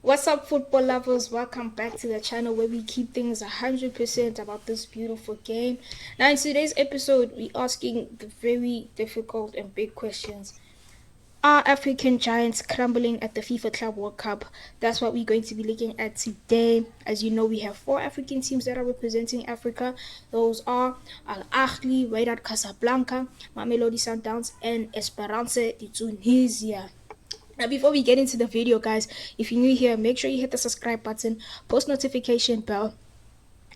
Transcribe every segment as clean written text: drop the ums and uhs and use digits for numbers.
What's up, football lovers? Welcome back to the channel where we keep things 100% about this beautiful game. Now, in today's episode, we're asking the very difficult and big questions. Are African giants crumbling at the FIFA Club World Cup? That's what we're going to be looking at today. As you know, we have four African teams that are representing Africa. Those are Ahly, Wydad Casablanca, Mamelodi Sundowns, and Esperance de Tunisia. Now, before we get into the video, guys, if you're new here, make sure you hit the subscribe button, post notification bell,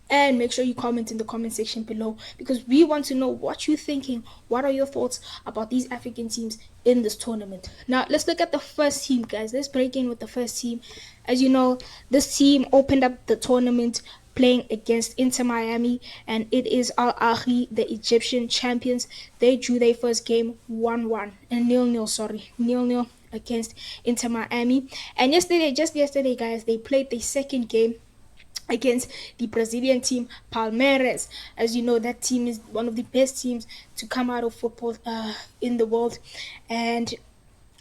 and make sure you comment in the comment section below because we want to know what you're thinking. What are your thoughts about these African teams in this tournament? Now, let's look at the first team, guys. Let's break in with the first team. As you know, this team opened up the tournament playing against Inter Miami, and it is Al Ahly, the Egyptian champions. They drew their first game 1-1 and nil-nil. Sorry, nil-nil against Inter Miami. And just yesterday, guys, they played the second game against the Brazilian team Palmeiras. As you know, that team is one of the best teams to come out of football in the world, and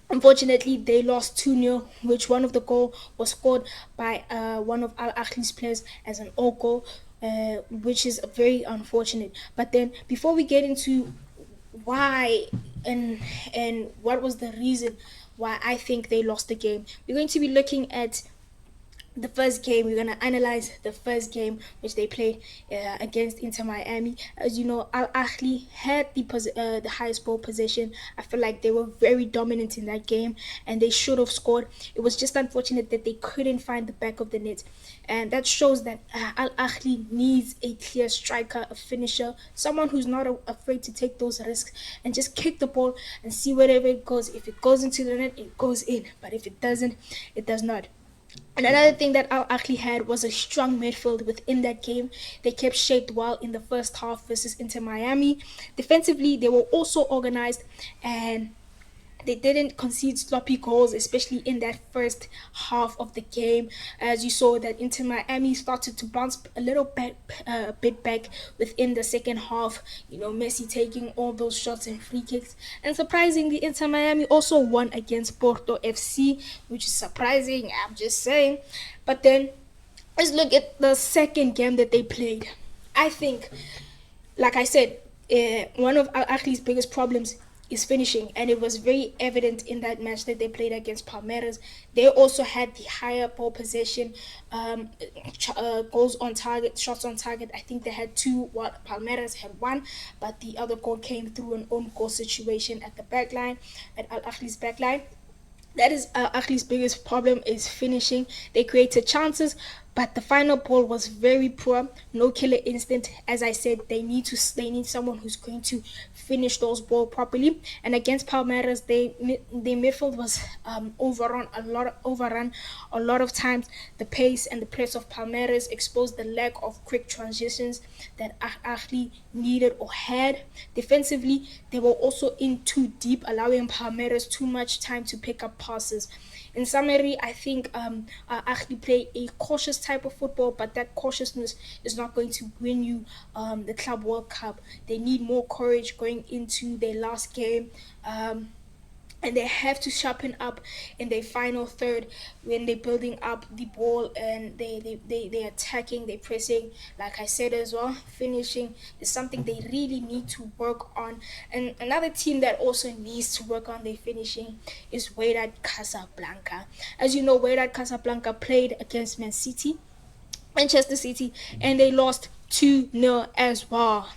unfortunately, they lost 2-0, which one of the goal was scored by one of Al Ahly's players as an own goal, which is very unfortunate. But then, before we get into why and what was the reason why I think they lost the game, we're going to be looking at the first game. We're gonna analyze the first game which they played against Inter Miami. As you know, Al Ahly had the highest ball possession. I feel like they were very dominant in that game, and they should have scored. It was just unfortunate that they couldn't find the back of the net, and that shows that Al Ahly needs a clear striker, a finisher, someone who's not afraid to take those risks and just kick the ball and see wherever it goes. If it goes into the net, it goes in, but if it doesn't, it does not. And another thing that Al Ahly had was a strong midfield within that game. They kept shaped well in the first half versus Inter Miami. Defensively, they were also organized, and they didn't concede sloppy goals, especially in that first half of the game. As you saw, that Inter Miami started to bounce a little bit back within the second half. You know, Messi taking all those shots and free kicks. And surprisingly, Inter Miami also won against Porto FC, which is surprising, I'm just saying. But then, let's look at the second game that they played. I think, like I said, one of Al Ahly's biggest problems is finishing, and it was very evident in that match that they played against Palmeiras. They also had the higher ball possession, goals on target, shots on target. I think they had two, while Palmeiras had one, but the other goal came through an own goal situation at the back line, at Al Ahly's back line. That is Ahly's biggest problem, is finishing. They created chances, but the final ball was very poor. No killer instinct. As I said, they need someone who's going to finish those balls properly. And against Palmeiras, the midfield was overrun a lot of times. The pace and the press of Palmeiras exposed the lack of quick transitions that Ahly needed or had. Defensively, they were also in too deep, allowing Palmeiras too much time to pick up passes. In summary, I think Ahly play a cautious type of football, but that cautiousness is not going to win you the Club World Cup. They need more courage going into their last game. And they have to sharpen up in their final third when they're building up the ball, and they're attacking, they're pressing. Like I said as well, finishing is something they really need to work on. And another team that also needs to work on their finishing is Wydad Casablanca. As you know, Wydad Casablanca played against Manchester City, and they lost 2-0 as well.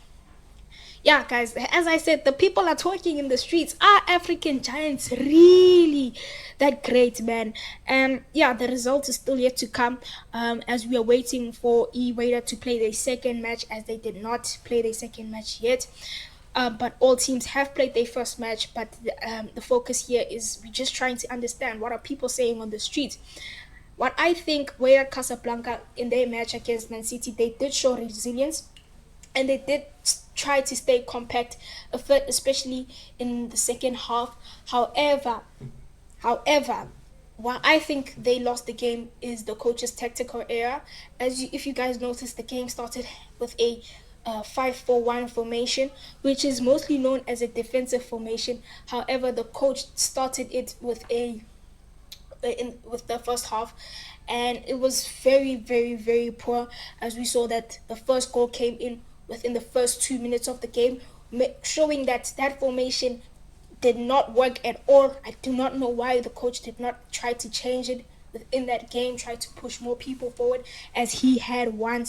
Yeah, guys, as I said, the people are talking in the streets. Are African giants really that great, man? And yeah, the result is still yet to come, as we are waiting for Wydad to play their second match, as they did not play their second match yet. But all teams have played their first match, but the focus here is we're just trying to understand what are people saying on the streets. What I think, Wydad Casablanca in their match against Man City, they did show resilience, and they did try to stay compact, especially in the second half. However, what I think they lost the game is the coach's tactical error. If you guys noticed, the game started with a 5-4-1 formation, which is mostly known as a defensive formation. However, the coach started it with a in with the first half, and it was very, very, very poor. As we saw that the first goal came in within the first 2 minutes of the game, showing that that formation did not work at all. I do not know why the coach did not try to change it within that game, try to push more people forward, as he had one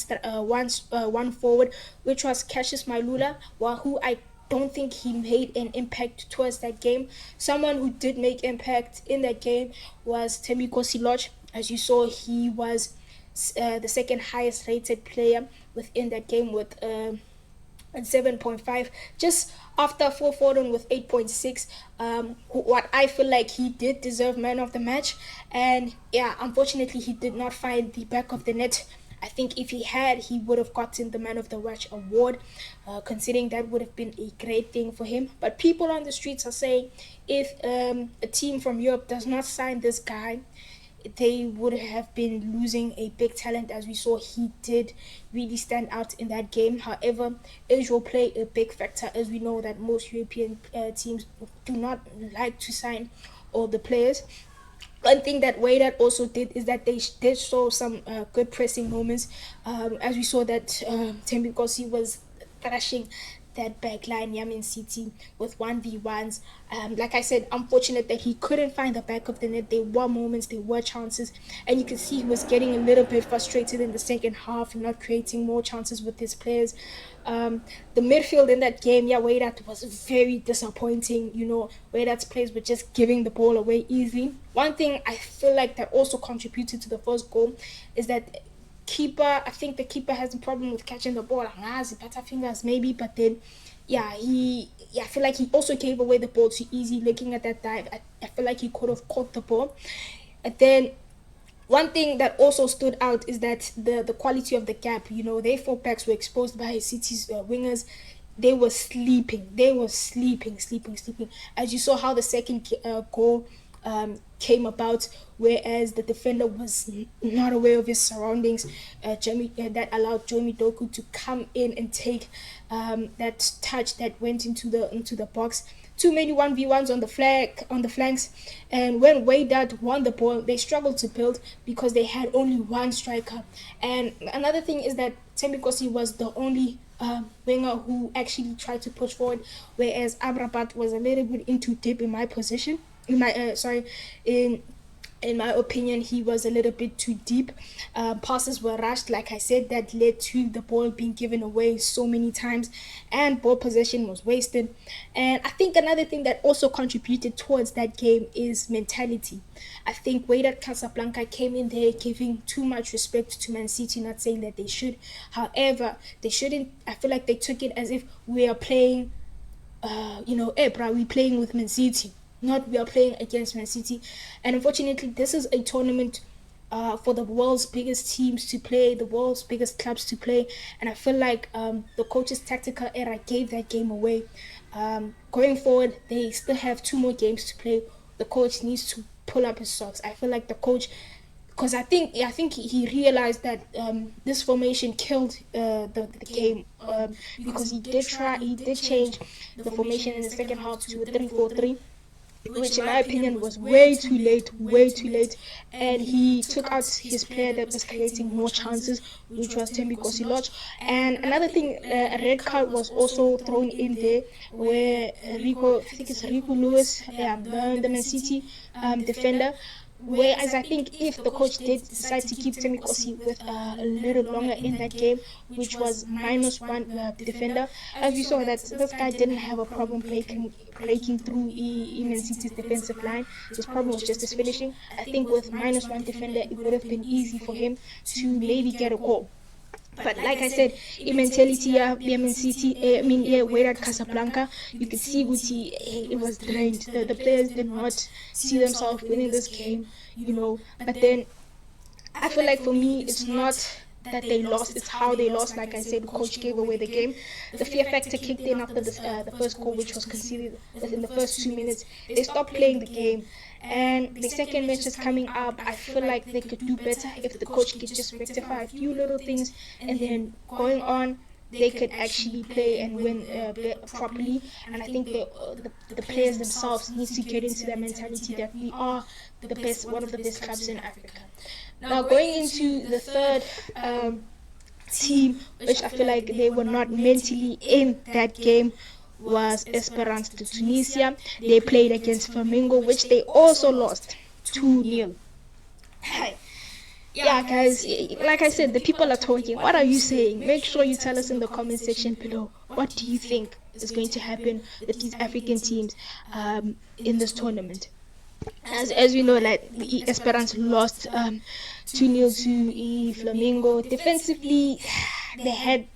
forward, which was Cassius Mailula, who I don't think he made an impact towards that game. Someone who did make impact in that game was Temi Kosiloj. As you saw, he was the second highest rated player within that game with and 7.5, just after Phil Foden with 8.6. What I feel like he did deserve man of the match, and yeah, unfortunately he did not find the back of the net. I think if he had, he would have gotten the man of the match award, considering that would have been a great thing for him. But people on the streets are saying if a team from Europe does not sign this guy, they would have been losing a big talent. As we saw, he did really stand out in that game. However, age will play a big factor, as we know that most European teams do not like to sign all the players. One thing that Wydad also did is that they did show some good pressing moments. As we saw that Tembikosi was thrashing that back line, Yamin City, with 1v1s. Like I said, unfortunate that he couldn't find the back of the net. There were moments, there were chances, and you can see he was getting a little bit frustrated in the second half and not creating more chances with his players. The midfield in that game, yeah, Wydad was very disappointing. Wydad's players were just giving the ball away easily. One thing I feel like that also contributed to the first goal is that I think the keeper has a problem with catching the ball. Better fingers maybe, but then I feel like he also gave away the ball too easy. Looking at that dive, I feel like he could have caught the ball. And then one thing that also stood out is that the quality of the gap. Their full backs were exposed by City's wingers. They were sleeping. They were sleeping. As you saw how the second goal came about, whereas the defender was not aware of his surroundings. That allowed Jomi Doku to come in and take that touch that went into the box. Too many 1v1s on the flanks, and when Wydad won the ball, they struggled to build because they had only one striker. And another thing is that Tembikosi was the only winger who actually tried to push forward, whereas Amrabat was a little bit into deep in my position. In my opinion, he was a little bit too deep. Passes were rushed, like I said, that led to the ball being given away so many times, and ball possession was wasted. And I think another thing that also contributed towards that game is mentality. I think Wydad Casablanca came in there giving too much respect to Man City, not saying that they should. However, they shouldn't. I feel like they took it as if we are playing, we're playing with Man City. Not we are playing against Man City. And unfortunately, this is a tournament for the world's biggest teams to play, the world's biggest clubs to play. And I feel like the coach's tactical error gave that game away. Going forward, they still have 2 more games to play. The coach needs to pull up his socks. I feel like the coach, because I think he realized that this formation killed the game, because he did change the formation in the second half to a 3-4-3, which in my opinion was way too late, and he took out his player that was creating more chances, which was Tembi Kosiloj. And another thing, a red card was also thrown in there, where I think it's Rico Lewis, the Man City defender. Whereas I think if the coach did decide to keep Temi Kosi with a little longer in that game, which was -1 defender, as we saw that this guy didn't have a problem breaking through Man City's defensive line. His problem was just his finishing. I think with -1 defender, it would have been easy for him to maybe get a goal. But like I said, in mentality, Man City, Wydad Casablanca, you could see Guti, it was drained. The players did not see themselves winning this game, But then, I feel like for me, it's not that they lost, it's how they lost. Like I said, the coach gave away the game. The fear factor kicked in after the first goal, which was conceded within the first 2 minutes. They stopped playing the game. And the second match is coming up. I feel like they could do better if the coach could just rectify a few little things, and then going on they could actually play and win properly. And I think the players themselves need to get into that mentality that we are the best, one of the best clubs in Africa. Now going into the third team, which I feel like they were not mentally in that game, was Esperance de Tunisia. They played against Flamengo, which they also lost 2-0. Yeah, guys, like I said, the people are talking. What are you saying? Make sure you tell us in the comment section below. What do you think is going to happen with these African teams in this tournament? As we know, like Esperance lost 2-0 to Flamengo. Defensively, they had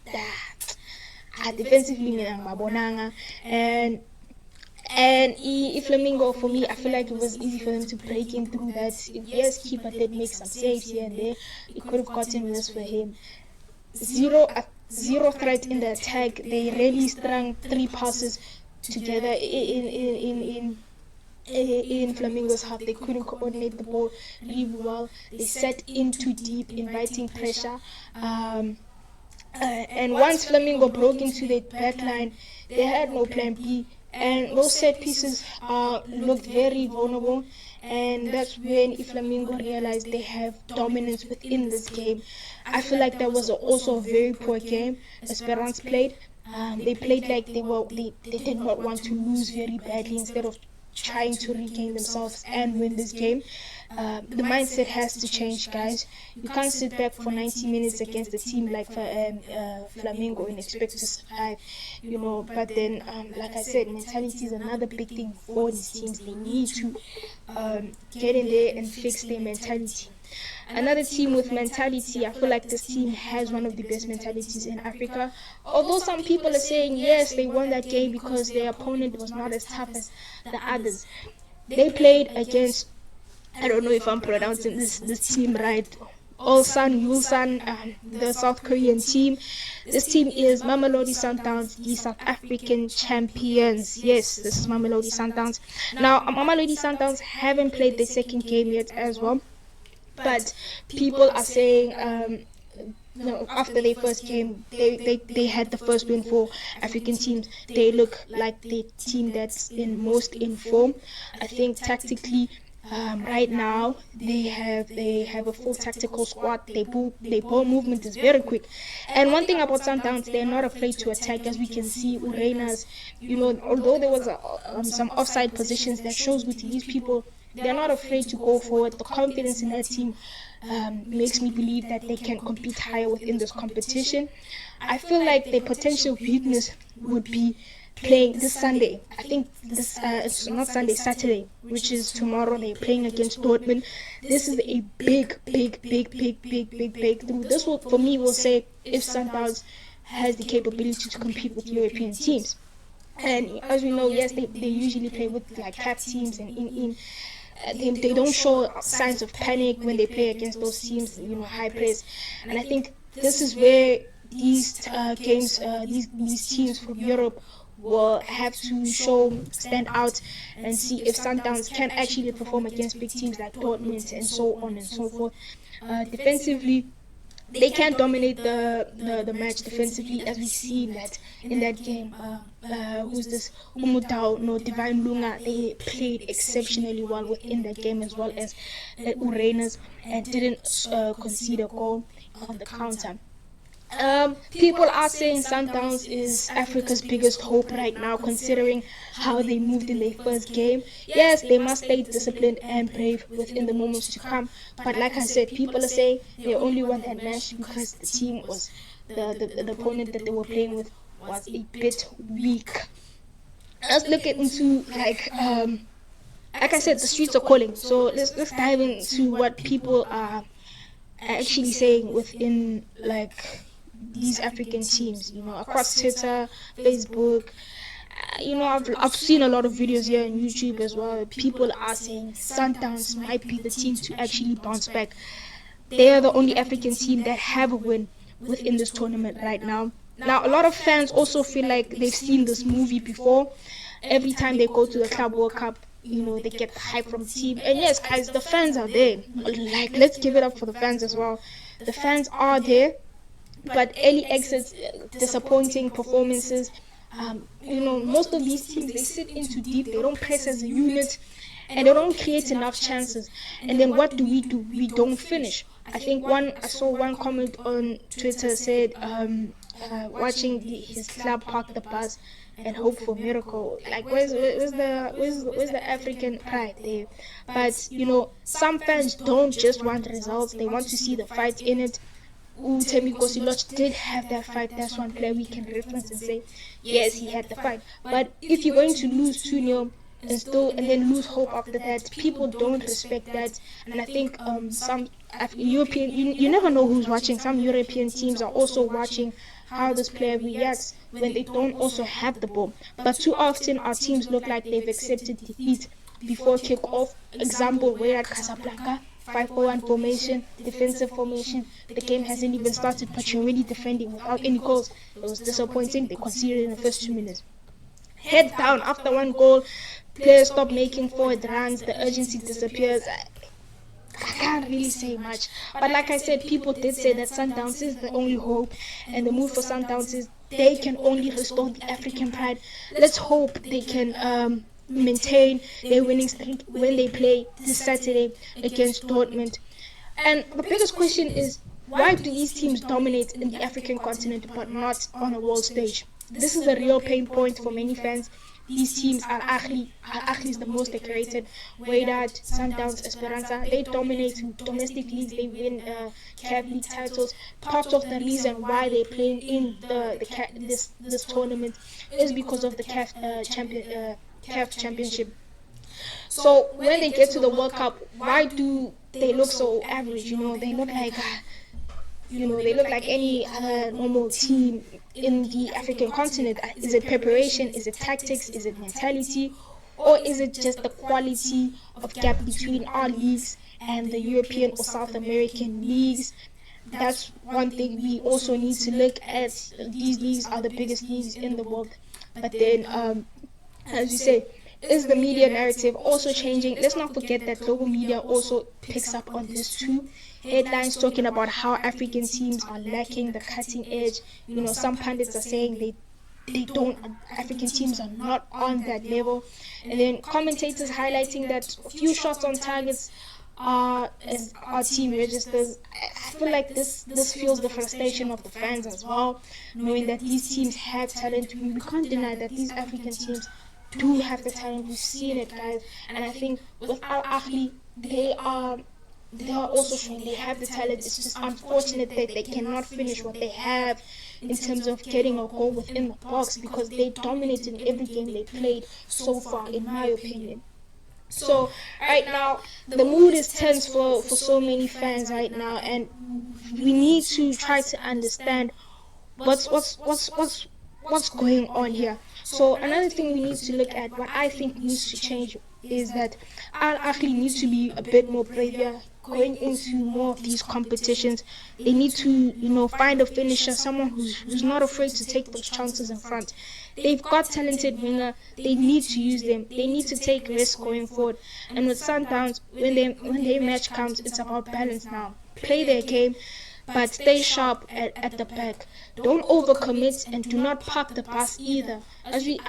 defensively and Flamengo, for me, I feel like it was easy for them to break in through that. Yes, keeper did make some saves here and there. It could have gotten worse for him. Zero threat in the attack. They really strung 3 passes together in Flamengo's half. They couldn't coordinate the ball really well. They set in too deep, inviting pressure. And once Flamengo broke into their backline, they had no plan B. And those set pieces looked very vulnerable, and that's when Flamengo realized they have dominance within this game. I feel like that was also a very poor game Esperance played. They played like they did not want to lose very badly instead of trying to regain themselves and win this game. The mindset has to change, guys. You can't sit back for 90 minutes against a team like Flamengo and expect to survive, you know. But then, like I said, mentality is another big thing for these teams. They need to get in there and fix their mentality. Another team with mentality, I feel like this team has one of the best mentalities in Africa. Although some people are saying, yes, they won that game because their opponent was not as tough as the others. They played against, I don't know if I'm pronouncing this team right, Ulsan, the South Korean team. This team is Mamelodi Sundowns, the South African champions. Yes, this is Mamelodi Sundowns. Now, Mamelodi Sundowns haven't played their second game yet as well. But people are saying after their first game, they had the first win for African teams. They look like the team that's most in form. I think tactically, right now they have a full tactical squad. Their ball movement is very quick. And one thing about Sundowns, they're not afraid to attack. As we can see, Urena's, although there was some offside positions, that shows with these people. They're not afraid to go forward. The confidence in that team makes me believe that they can compete higher within this competition. I feel like their potential weakness would be playing this Sunday. I think it's not Sunday, Saturday, which is tomorrow. They're playing against Dortmund. This is a big breakthrough. This will, for me, will say if Sundowns has the capability to compete with European teams. And as we know, yes, they usually play with like CAF teams, and they don't show signs of panic when they play against those teams, high press. And I think this is where these these teams from Europe will have to stand out and see if Sundowns can actually perform against big teams like Dortmund and so on and so forth. Defensively, they can dominate the match defensively, as we see that in that game. Who's this? Divine Lunga. They played exceptionally well within that game, as well as Urenas, and didn't concede a goal on the counter. People are saying Sundowns is Africa's biggest hope right now, considering how they moved in their first game. Yes, they must stay disciplined and brave within the moments to come. But like I said, people are saying they only won that match because the team was the opponent that they were playing with was a bit weak. Let's look into like I said, the streets are calling. So let's dive into what people are actually saying within like these African teams, across Twitter, Facebook. I've seen a lot of videos here on YouTube as well. People are saying Sundowns might be the team to actually bounce back. They are the only African team that have a win within this tournament right now. Now, a lot of fans also feel like they've seen this movie before. Every time they go to the Club World Cup, they get the hype from the team. And yes, guys, the fans are there. Like, let's give it up for the fans as well. The fans are there. but early exits, disappointing performances. Most of these teams, they sit into deep, they don't press as a unit, and they don't create enough chances. And then what do? We don't finish. I saw one comment on Twitter said, watching his club park the bus and hope for miracle. Like, where's the African pride there? But some fans don't just want results; they want to see the fight in it. Thembi Kosiloch did have that fight. That's one player we can reference and say, yes, he had the fight. But if you're going to lose 2-0 and then lose hope after that, people don't respect that. And I think some European, you never know who's watching. Some European teams are also watching how this player reacts when they don't also have the ball. But too often our teams look like they've accepted defeat before kick-off. Example, Wydad Casablanca, 5-4-1 formation, defensive formation. The game hasn't even started, but you're already defending without any goals. It was disappointing. They conceded in the first 2 minutes. Head down after one goal. Players stop making forward runs. The urgency disappears. I can't really say much. But like I said, people did say that Sundowns is the only hope. And the move for Sundowns is they can only restore the African pride. Let's hope they can maintain their winning streak when they play this Saturday against Dortmund. And the biggest question is, why do these teams dominate in the African continent but not on a world stage? This is a real pain point for many fans. These teams are Ahly. Ahly is the most decorated. Wydad, Sundowns, Esperance, they dominate domestic leagues. They win CAF league titles. Part of the reason why they're playing in this tournament is because of the CAF championship. So when they get to the World Cup, why do they look so average? They look like any other normal team in the African continent. Is it preparation? Is it tactics? Is it mentality? Or is it just the quality of gap between our leagues and the European or South American leagues? That's one thing we also need to look at. These leagues are the biggest leagues in the world. But then, as you say, is the media narrative also changing? Let's not forget that global media also picks up on this too. Headlines talking about how African teams are lacking the cutting edge. Some pundits are saying African teams are not on that level. And then commentators highlighting that a few shots on targets as our team registers. I feel like this fuels the frustration of the fans as well, knowing that these teams have talent. We can't deny that these African teams do have the talent. We've seen it, guys. And I think with Al Ahly, they are also showing they have the talent. It's just unfortunate that they cannot finish what they have in terms of getting a goal within the box, because they dominated in every game they played so far, in my opinion. So right now the mood is tense for so many fans right now, and we need to try to understand what's going on here. So another thing we need to look at, what I think needs to change, is that Al Ahly needs to be a bit more braver going into more of these competitions. They need to, find a finisher, someone who's not afraid to take those chances in front. They've got talented winger. They need to use them. They need to take risks going forward. And with Sundowns, when their match comes, it's about balance now. Play their game, but stay sharp at the back. Don't overcommit and do not park the bus either.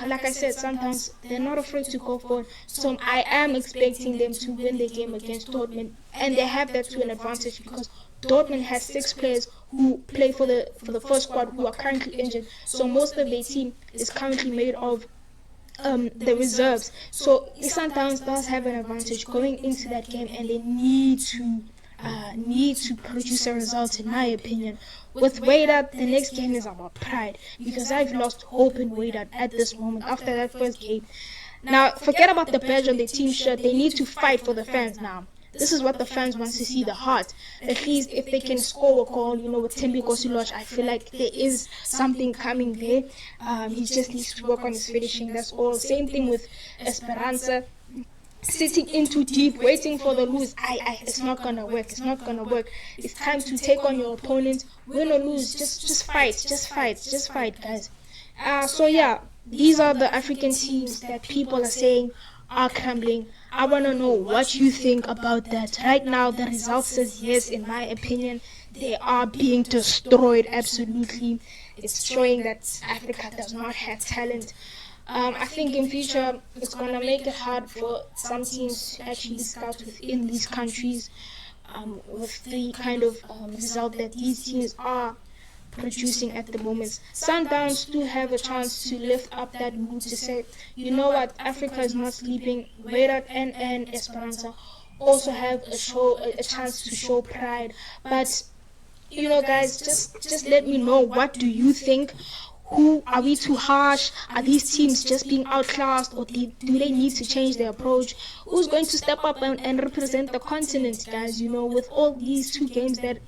Like I said, sometimes they're not afraid to go forward. So I am expecting them to win the game against Dortmund, and they have that to an advantage because Dortmund has 6 players who play for the first squad who are currently injured. So most of their team is currently made of the reserves. So Sundowns does have an advantage going into that game, and they need to produce a result, in my opinion. With Wydad, the next game is about pride, because I've lost hope in Wydad at this moment after that first game. Now, forget about the badge on the team shirt. They need to fight for the fans now. This is what the fans want to see, the heart. At least if they can score a goal, with Thembi Kosiloch, I feel like there is something coming there. He just needs to work on his finishing, that's all. Same thing with Esperance. Sitting in too deep, waiting for the lose, it's not gonna work. It's time to take on your opponent, win or lose, just fight, guys. So yeah, these are the African teams that people are saying are crumbling. I want to know what you think about that. Right now, the result says yes, in my opinion. They are being destroyed, absolutely. It's showing that Africa does not have talent. I think in future it's gonna make it hard for some teams to actually scout within these countries, with the kind of result that these teams are producing at the moment. Sundowns do have a chance to lift up that mood to say, you know what, Africa is not sleeping. Wydad and Esperanza also have a chance to show pride. But guys, just let me know, what do you think? Who are we too harsh? Are these teams just being outclassed, or do they need to change their approach? Who's going to step up and represent the continent, guys? With all these two games that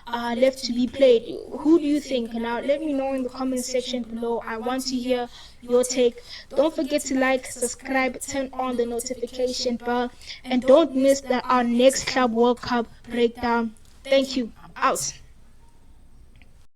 are left to be played, who do you think? Now, let me know in the comment section below. I want to hear your take. Don't forget to like, subscribe, turn on the notification bell, and don't miss our next Club World Cup breakdown. Thank you. I'm out.